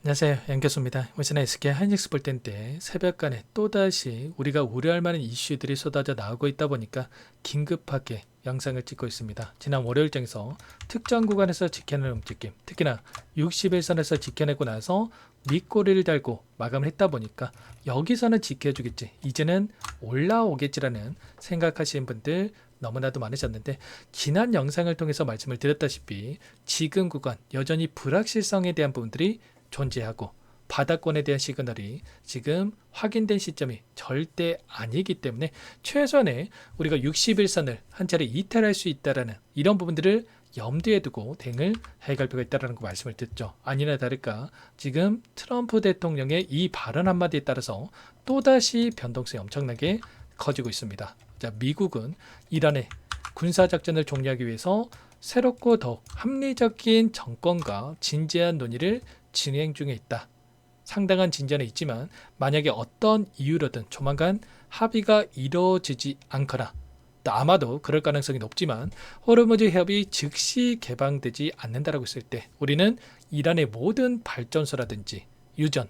안녕하세요. 양교수입니다. 이번에 SK 하이닉스 볼텐 때 새벽간에 또다시 우리가 우려할 만한 이슈들이 쏟아져 나오고 있다 보니까 긴급하게 영상을 찍고 있습니다. 지난 월요일장에서 특정 구간에서 지켜내는 움직임, 특히나 60일선에서 지켜내고 나서 밑꼬리를 달고 마감을 했다 보니까 여기서는 지켜주겠지, 이제는 올라오겠지라는 생각하시는 분들 너무나도 많으셨는데, 지난 영상을 통해서 말씀을 드렸다시피 지금 구간 여전히 불확실성에 대한 부분들이 존재하고 바닥권에 대한 시그널이 지금 확인된 시점이 절대 아니기 때문에 최소한의 우리가 60일선을 한 차례 이탈할 수 있다라는 이런 부분들을 염두에 두고 대응을 해갈 필요가 있다는 거 말씀을 드렸죠. 아니나 다를까 지금 트럼프 대통령의 이 발언 한마디에 따라서 또다시 변동성이 엄청나게 커지고 있습니다. 자, 미국은 이란의 군사작전을 종료하기 위해서 새롭고 더욱 합리적인 정권과 진지한 논의를 진행 중에 있다. 상당한 진전에 있지만 만약에 어떤 이유로든 조만간 합의가 이루어지지 않거나, 또 아마도 그럴 가능성이 높지만 호르무즈 해협이 즉시 개방되지 않는다라고 했을 때 우리는 이란의 모든 발전소라든지 유전,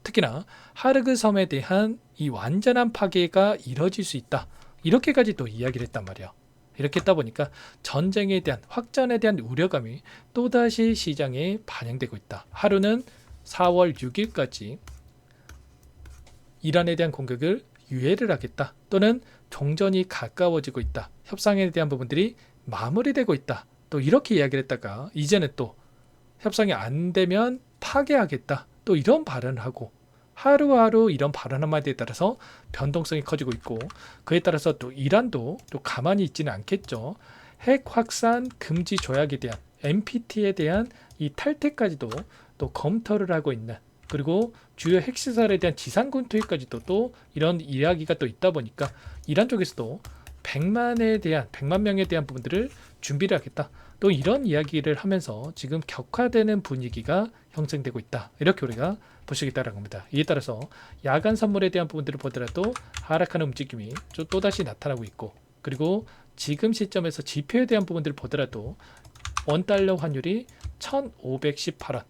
특히나 하르그 섬에 대한 이 완전한 파괴가 이뤄질 수 있다, 이렇게까지 또 이야기를 했단 말이에요. 이렇게 했다 보니까 전쟁에 대한 확전에 대한 우려감이 또다시 시장에 반영되고 있다. 하루는 4월 6일까지 이란에 대한 공격을 유예를 하겠다, 또는 종전이 가까워지고 있다, 협상에 대한 부분들이 마무리되고 있다, 또 이렇게 이야기를 했다가 이제는 또 협상이 안 되면 파괴하겠다, 또 이런 발언을 하고 하루하루 이런 발언 한마디에 따라서 변동성이 커지고 있고, 그에 따라서 또 이란도 또 가만히 있지는 않겠죠. 핵 확산 금지 조약에 대한 NPT에 대한 이 탈퇴까지도 또 검토를 하고 있는, 그리고 주요 핵시설에 대한 지상군 투입까지도 또 이런 이야기가 또 있다 보니까 이란 쪽에서도 100만 명에 대한 부분들을 준비를 하겠다, 또 이런 이야기를 하면서 지금 격화되는 분위기가 형성되고 있다, 이렇게 우리가 보시겠다는 겁니다. 이에 따라서 야간 선물에 대한 부분들을 보더라도 하락하는 움직임이 또다시 나타나고 있고, 그리고 지금 시점에서 지표에 대한 부분들을 보더라도 원달러 환율이 1518원,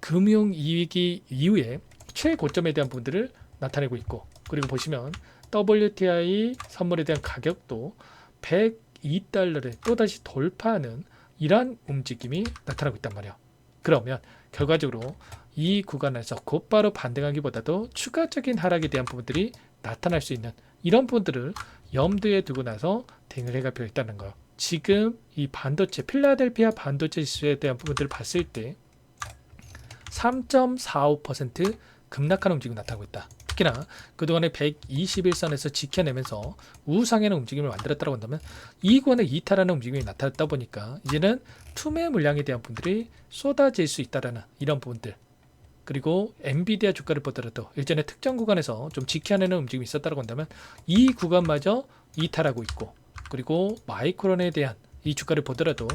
금융위기 이후에 최고점에 대한 부분들을 나타내고 있고, 그리고 보시면 WTI 선물에 대한 가격도 102달러를 또다시 돌파하는 이러한 움직임이 나타나고 있단 말이에요. 그러면 결과적으로 이 구간에서 곧바로 반등하기보다도 추가적인 하락에 대한 부분들이 나타날 수 있는 이런 부분들을 염두에 두고 나서 대응을 해갈 필요가 있다는 거예요. 지금 이 반도체, 필라델피아 반도체 지수에 대한 부분들을 봤을 때 3.45% 급락하는 움직임이 나타나고 있다. 특히나 그동안에 121선에서 지켜내면서 우상향의 움직임을 만들었다고 한다면 이 구간에 이탈하는 움직임이 나타났다 보니까 이제는 투매 물량에 대한 부분들이 쏟아질 수 있다라는 이런 부분들, 그리고 엔비디아 주가를 보더라도 일전에 특정 구간에서 좀 지켜내는 움직임이 있었다고 한다면 이 구간마저 이탈하고 있고, 그리고 마이크론에 대한 이 주가를 보더라도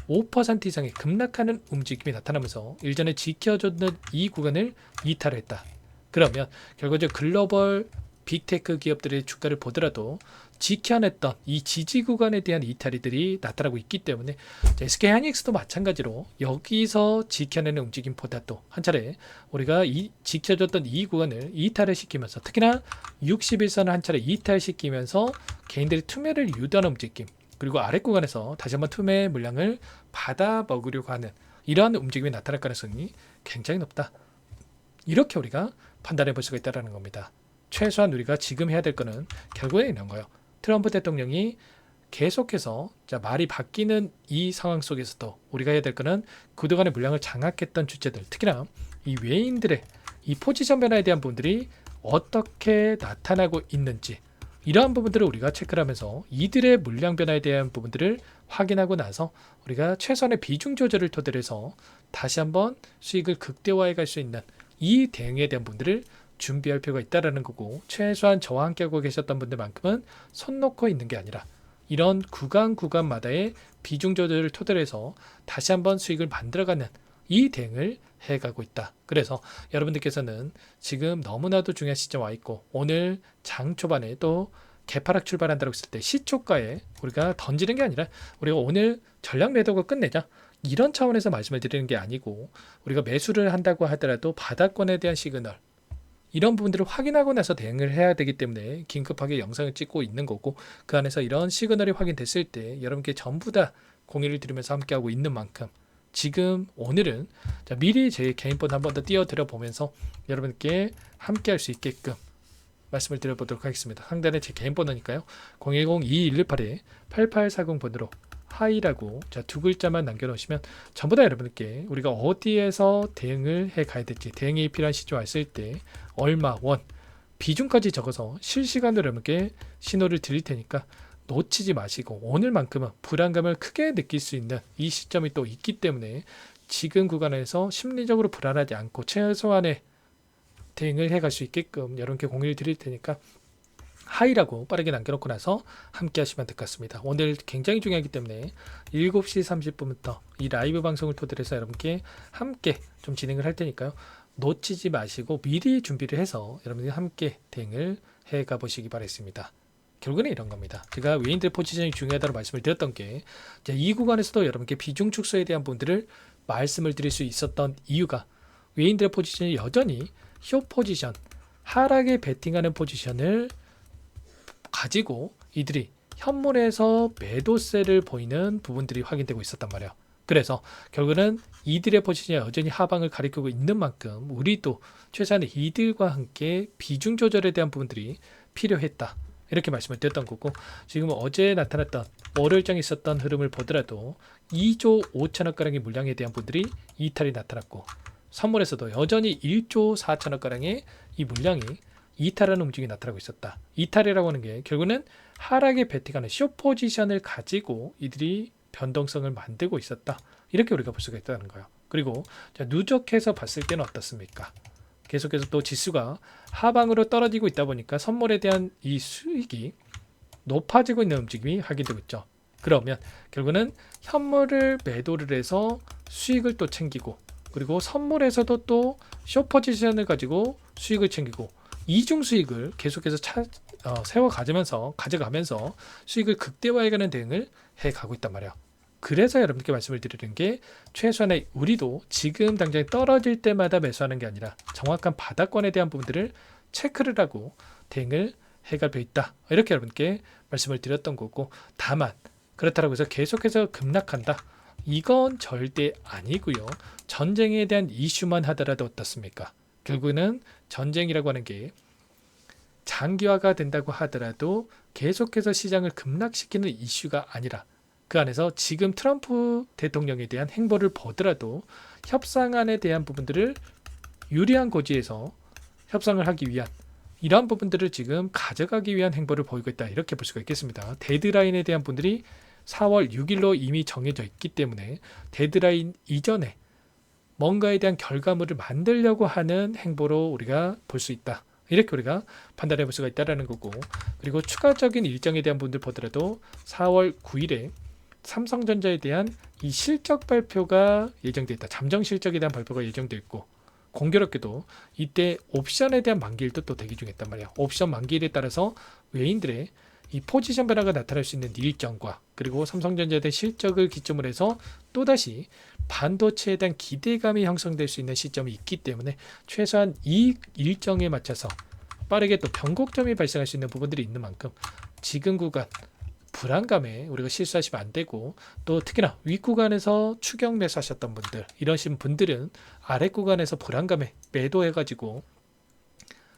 5% 이상의 급락하는 움직임이 나타나면서 일전에 지켜줬던 이 구간을 이탈했다. 그러면 결과적으로 글로벌 빅테크 기업들의 주가를 보더라도 지켜냈던 이 지지 구간에 대한 이탈들이 나타나고 있기 때문에 SK 하이닉스도 마찬가지로 여기서 지켜내는 움직임보다도 한 차례 우리가 지켜줬던 이 구간을 이탈을 시키면서, 특히나 61선을 한 차례 이탈시키면서 개인들이 투매를 유도하는 움직임, 그리고 아래 구간에서 다시 한번 투매 물량을 받아 먹으려고 하는 이러한 움직임이 나타날 가능성이 굉장히 높다, 이렇게 우리가 판단해 볼 수가 있다는 겁니다. 최소한 우리가 지금 해야 될 거는 결국에 이런 거예요. 트럼프 대통령이 계속해서 말이 바뀌는 이 상황 속에서도 우리가 해야 될 거는 그동안의 물량을 장악했던 주체들, 특히나 이 외인들의 이 포지션 변화에 대한 부분들이 어떻게 나타나고 있는지, 이러한 부분들을 우리가 체크를 하면서 이들의 물량 변화에 대한 부분들을 확인하고 나서 우리가 최소한의 비중 조절을 토대로 해서 다시 한번 수익을 극대화해 갈 수 있는 이 대응에 대한 부분들을 준비할 필요가 있다는 거고, 최소한 저와 함께 하고 계셨던 분들만큼은 손 놓고 있는 게 아니라 이런 구간마다의 비중 조절을 토대로 해서 다시 한번 수익을 만들어가는 이 대응을 해가고 있다. 그래서 여러분들께서는 지금 너무나도 중요한 시점 와 있고, 오늘 장 초반에 또 개파락 출발한다고 했을 때 시초가에 우리가 던지는 게 아니라 우리가 오늘 전략 매도가 끝내자, 이런 차원에서 말씀을 드리는 게 아니고 우리가 매수를 한다고 하더라도 바닥권에 대한 시그널 이런 부분들을 확인하고 나서 대응을 해야 되기 때문에 긴급하게 영상을 찍고 있는 거고 그 안에서 이런 시그널이 확인됐을 때 여러분께 전부 다 공유를 드리면서 함께하고 있는 만큼 지금 오늘은 미리 제 개인폰 한 번 더 띄워드려 보면서 여러분께 함께할 수 있게끔 말씀을 드려보도록 하겠습니다. 상단에 제 개인 번호니까요. 010-2118-8840번으로 하이라고 두 글자만 남겨놓으시면 전부 다 여러분께 우리가 어디에서 대응을 해 가야 될지 대응이 필요한 시점 왔을 때 얼마 원 비중까지 적어서 실시간으로 여러분께 신호를 드릴 테니까 놓치지 마시고 오늘만큼은 불안감을 크게 느낄 수 있는 이 시점이 또 있기 때문에 지금 구간에서 심리적으로 불안하지 않고 최소한의 대응을 해갈 수 있게끔 여러분께 공유를 드릴 테니까 하이라고 빠르게 남겨놓고 나서 함께 하시면 될 것 같습니다. 오늘 굉장히 중요하기 때문에 7시 30분부터 이 라이브 방송을 토대로 해서 여러분께 함께 좀 진행을 할 테니까요. 놓치지 마시고 미리 준비를 해서 여러분들이 함께 대응을 해가 보시기 바라겠습니다. 결국은 이런 겁니다. 제가 외인들의 포지션이 중요하다고 말씀을 드렸던 게 이 구간에서도 여러분께 비중 축소에 대한 부분들을 말씀을 드릴 수 있었던 이유가 외인들의 포지션이 여전히 쇼 포지션, 하락에 베팅하는 포지션을 가지고 이들이 현물에서 매도세를 보이는 부분들이 확인되고 있었단 말이에요. 그래서 결국은 이들의 포지션이 여전히 하방을 가리키고 있는 만큼 우리도 최소한의 이들과 함께 비중 조절에 대한 부분들이 필요했다. 이렇게 말씀을 드렸던 거고 지금 어제 나타났던 월요일장에 있었던 흐름을 보더라도 2조 5천억가량의 물량에 대한 부분들이 이탈이 나타났고 선물에서도 여전히 1조 4천억가량의 이 물량이 이탈하는 움직임이 나타나고 있었다. 이탈이라고 하는 게 결국은 하락에 베팅하는 쇼 포지션을 가지고 이들이 변동성을 만들고 있었다. 이렇게 우리가 볼 수가 있다는 거예요. 그리고 누적해서 봤을 때는 어떻습니까? 계속해서 또 지수가 하방으로 떨어지고 있다 보니까 선물에 대한 이 수익이 높아지고 있는 움직임이 확인되고 있죠. 그러면 결국은 현물을 매도를 해서 수익을 또 챙기고 그리고 선물에서도 또 쇼 포지션을 가지고 수익을 챙기고 이중 수익을 계속해서 가져가면서 수익을 극대화해가는 대응을 해가고 있단 말이에요. 그래서 여러분께 말씀을 드리는 게 최소한의 우리도 지금 당장 떨어질 때마다 매수하는 게 아니라 정확한 바닥권에 대한 부분들을 체크를 하고 대응을 해갈 있다. 이렇게 여러분께 말씀을 드렸던 거고 다만 그렇다고 해서 계속해서 급락한다. 이건 절대 아니고요. 전쟁에 대한 이슈만 하더라도 어떻습니까? 결국은 전쟁이라고 하는 게 장기화가 된다고 하더라도 계속해서 시장을 급락시키는 이슈가 아니라 그 안에서 지금 트럼프 대통령에 대한 행보를 보더라도 협상안에 대한 부분들을 유리한 고지에서 협상을 하기 위한 이러한 부분들을 지금 가져가기 위한 행보를 보이고 있다. 이렇게 볼 수가 있겠습니다. 데드라인에 대한 분들이 4월 6일로 이미 정해져 있기 때문에 데드라인 이전에 뭔가에 대한 결과물을 만들려고 하는 행보로 우리가 볼 수 있다. 이렇게 우리가 판단해 볼 수가 있다는 거고 그리고 추가적인 일정에 대한 분들 보더라도 4월 9일에 삼성전자에 대한 이 실적 발표가 예정되어 있다. 잠정 실적에 대한 발표가 예정되어 있고 공교롭게도 이때 옵션에 대한 만기일도 또 대기 중했단 말이야. 옵션 만기일에 따라서 외인들의 이 포지션 변화가 나타날 수 있는 일정과 그리고 삼성전자에 대한 실적을 기점으로 해서 또다시 반도체에 대한 기대감이 형성될 수 있는 시점이 있기 때문에 최소한 이 일정에 맞춰서 빠르게 또 변곡점이 발생할 수 있는 부분들이 있는 만큼 지금 구간 불안감에 우리가 실수하시면 안 되고 또 특히나 윗구간에서 추격 매수하셨던 분들 이러신 분들은 아래 구간에서 불안감에 매도해가지고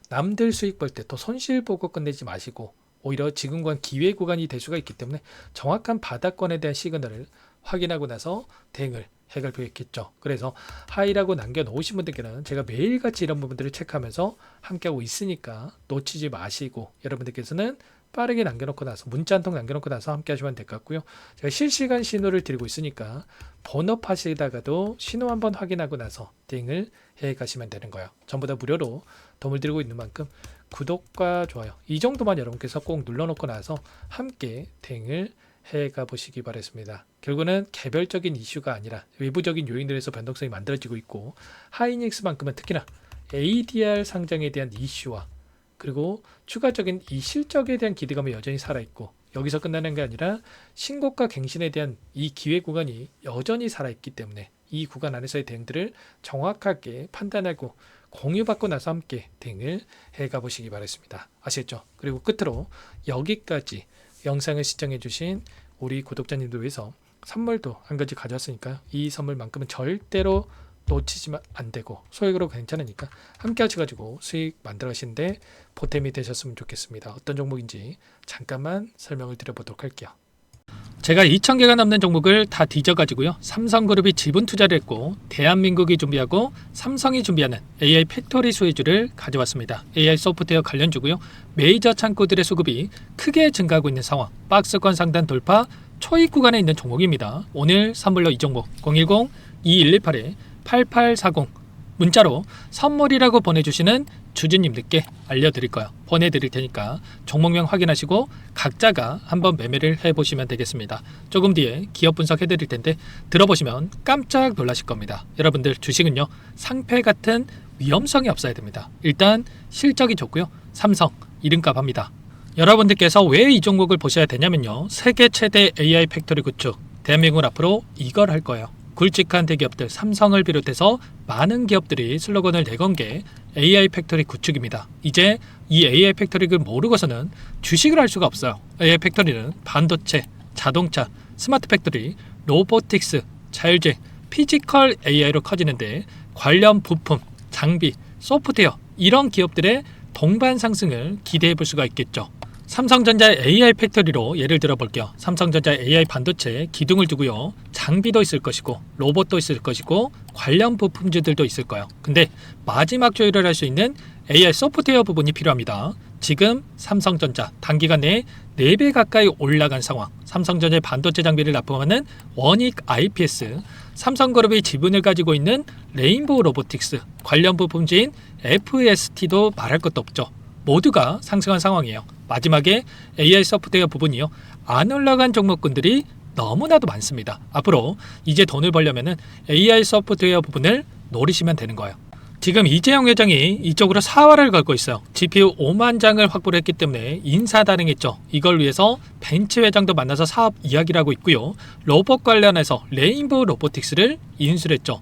남들 수익 볼 때 또 손실 보고 끝내지 마시고 오히려 지금 구간 기회 구간이 될 수가 있기 때문에 정확한 바닥권에 대한 시그널을 확인하고 나서 대응을 해갈 필요가 있겠죠. 그래서 하이라고 남겨놓으신 분들께는 제가 매일같이 이런 부분들을 체크하면서 함께하고 있으니까 놓치지 마시고 여러분들께서는 빠르게 남겨놓고 나서 문자 한 통 남겨놓고 나서 함께 하시면 될 것 같고요. 제가 실시간 신호를 드리고 있으니까 본업하시다가도 신호 한번 확인하고 나서 대응을 해 가시면 되는 거예요. 전부 다 무료로 도움을 드리고 있는 만큼 구독과 좋아요 이 정도만 여러분께서 꼭 눌러놓고 나서 함께 대응을 해가 보시기 바랍니다. 결국은 개별적인 이슈가 아니라 외부적인 요인들에서 변동성이 만들어지고 있고 하이닉스만큼은 특히나 ADR 상장에 대한 이슈와 그리고 추가적인 이 실적에 대한 기대감이 여전히 살아있고 여기서 끝나는 게 아니라 신고가 갱신에 대한 이 기회 구간이 여전히 살아있기 때문에 이 구간 안에서의 대응들을 정확하게 판단하고 공유받고 나서 함께 대응을 해가 보시기 바랍니다. 아시겠죠? 그리고 끝으로 여기까지 영상을 시청해 주신 우리 구독자님들 위해서 선물도 한 가지 가져왔으니까 이 선물만큼은 절대로 놓치시면 안 되고 소액으로 괜찮으니까 함께 하셔가지고 수익 만들어 가시는데 보탬이 되셨으면 좋겠습니다. 어떤 종목인지 잠깐만 설명을 드려보도록 할게요. 제가 2,000개가 넘는 종목을 다 뒤져가지고요. 삼성그룹이 지분 투자를 했고 대한민국이 준비하고 삼성이 준비하는 AI 팩토리 수혜주를 가져왔습니다. AI 소프트웨어 관련주고요. 메이저 창구들의 수급이 크게 증가하고 있는 상황, 박스권 상단 돌파 초입 구간에 있는 종목입니다. 오늘 선물로 이 종목 010-2118-8840 문자로 선물이라고 보내주시는 주주님들께 알려드릴 거예요. 보내드릴 테니까 종목명 확인하시고 각자가 한번 매매를 해보시면 되겠습니다. 조금 뒤에 기업 분석해드릴 텐데 들어보시면 깜짝 놀라실 겁니다. 여러분들 주식은요 상패 같은 위험성이 없어야 됩니다. 일단 실적이 좋고요. 삼성 이름값 합니다. 여러분들께서 왜 이 종목을 보셔야 되냐면요. 세계 최대 AI 팩토리 구축 대한민국은 앞으로 이걸 할 거예요. 굵직한 대기업들 삼성을 비롯해서 많은 기업들이 슬로건을 내건 게 AI 팩토리 구축입니다. 이제 이 AI 팩토리를 모르고서는 주식을 할 수가 없어요. AI 팩토리는 반도체, 자동차, 스마트 팩토리, 로보틱스, 자율주행, 피지컬 AI로 커지는데 관련 부품, 장비, 소프트웨어 이런 기업들의 동반 상승을 기대해 볼 수가 있겠죠. 삼성전자의 AI 팩토리로 예를 들어 볼게요. 삼성전자의 AI 반도체에 기둥을 두고요. 장비도 있을 것이고 로봇도 있을 것이고 관련 부품주들도 있을 거예요. 근데 마지막 조율을 할 수 있는 AI 소프트웨어 부분이 필요합니다. 지금 삼성전자 단기간 내에 4배 가까이 올라간 상황. 삼성전자의 반도체 장비를 납품하는 원익 IPS, 삼성그룹이 지분을 가지고 있는 레인보우 로보틱스, 관련 부품주인 FST도 말할 것도 없죠. 모두가 상승한 상황이에요. 마지막에 AI 소프트웨어 부분이요. 안 올라간 종목군들이 너무나도 많습니다. 앞으로 이제 돈을 벌려면 AI 소프트웨어 부분을 노리시면 되는 거예요. 지금 이재용 회장이 이쪽으로 사활을 걸고 있어요. GPU 5만 장을 확보를 했기 때문에 인사다능했죠. 이걸 위해서 벤츠 회장도 만나서 사업 이야기를 하고 있고요. 로봇 관련해서 레인보우 로보틱스를 인수를 했죠.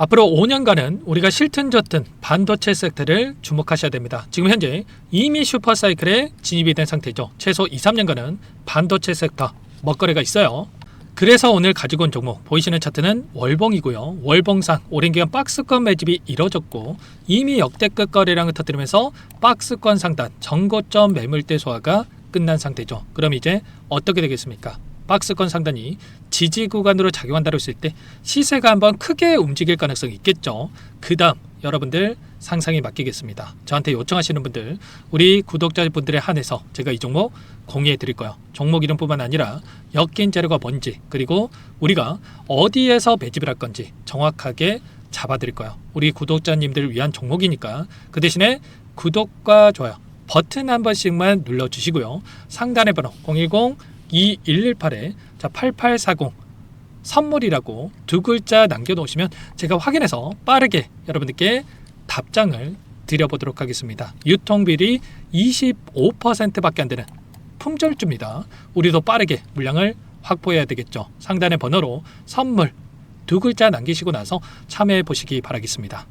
앞으로 5년간은 우리가 싫든 좋든 반도체 섹터를 주목하셔야 됩니다. 지금 현재 이미 슈퍼사이클에 진입이 된 상태죠. 최소 2-3년간은 반도체 섹터 먹거리가 있어요. 그래서 오늘 가지고 온 종목 보이시는 차트는 월봉이고요. 월봉상 오랜 기간 박스권 매집이 이뤄졌고 이미 역대급 거래량을 터뜨리면서 박스권 상단 정고점 매물대 소화가 끝난 상태죠. 그럼 이제 어떻게 되겠습니까? 박스권 상단이 지지 구간으로 작용한다고 했을 때 시세가 한번 크게 움직일 가능성이 있겠죠. 그 다음 여러분들 상상에 맡기겠습니다. 저한테 요청하시는 분들 우리 구독자분들에 한해서 제가 이 종목 공유해 드릴 거예요. 종목 이름뿐만 아니라 엮인 재료가 뭔지 그리고 우리가 어디에서 매집을 할 건지 정확하게 잡아 드릴 거예요. 우리 구독자님들을 위한 종목이니까 그 대신에 구독과 좋아요 버튼 한 번씩만 눌러주시고요. 상단의 번호 010-2118-8840 선물이라고 2글자 남겨놓으시면 제가 확인해서 빠르게 여러분들께 답장을 드려보도록 하겠습니다. 유통비리 25%밖에 안 되는 품절주입니다. 우리도 빠르게 물량을 확보해야 되겠죠. 상단의 번호로 선물 2글자 남기시고 나서 참여해 보시기 바라겠습니다.